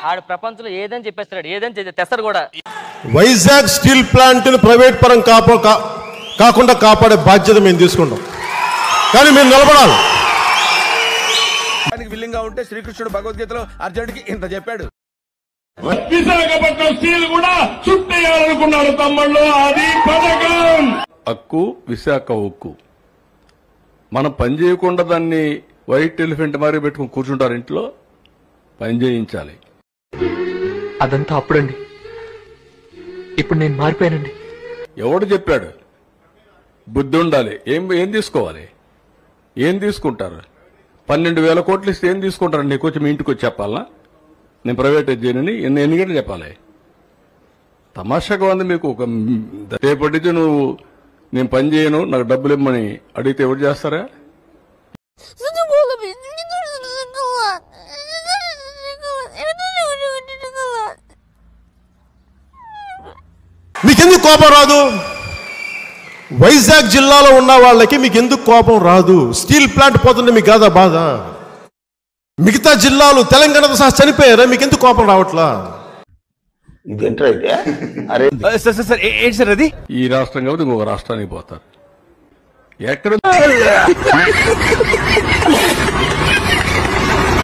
ఆడు ప్రపంచంలో ఏదని చెప్పేస్తాడు, ఏదని తెస్తాడు కూడా. వైజాగ్ స్టీల్ ప్లాంట్ ని ప్రైవేట్ పరం కాకుండా కాపాడే బాధ్యత మేము తీసుకుంటాం, కానీ మీరు నిలబడాలి. విల్లింగా ఉంటే శ్రీకృష్ణుడు భగవద్గీతలో అర్జునుడికి ఇంత చెప్పాడు. విశాఖపట్నం స్టీల్ కూడా చుట్టేయాలనుకున్నారు తమ్ముళ్ళు, అది పథకం. హక్కు విశాఖ ఉక్కు. మనం పని చేయకుండా దాన్ని వైట్ ఎలిఫెంట్ మారి పెట్టుకుని కూర్చుంటారు, ఇంట్లో పని చేయించాలి. అదంతా అప్పుడండి, ఇప్పుడు నేను మారిపోయానండి. ఎవడు చెప్పాడు? బుద్ధి ఉండాలి. ఏం తీసుకోవాలి? ఏం తీసుకుంటారు? 12,000 కోట్లు ఇస్తే ఏం తీసుకుంటారు? నీకు వచ్చి మీ ఇంటికి వచ్చి చెప్పాలా నేను ప్రైవేటైజ్ చేయనని? ఎన్ని గంటలు చెప్పాలి? తమాషాగా ఉంది మీకు. ఒక రేపటి నువ్వు నేను పని చేయను, నాకు డబ్బులు ఇమ్మని అడిగితే ఎవరు చేస్తారా? మీకెందుకు కోపం రాదు? వైజాగ్ జిల్లాలో ఉన్న వాళ్ళకి మీకు ఎందుకు కోపం రాదు? స్టీల్ ప్లాంట్ పోతుంటే మీకు కాదా బాధ? మిగతా జిల్లాలు తెలంగాణతో సహా చనిపోయారా? మీకు ఎందుకు కోపం రావట్లా? ఈ రాష్ట్రం కాబట్టి ఇంకొక రాష్ట్రానికి పోతారు. ఎక్కడ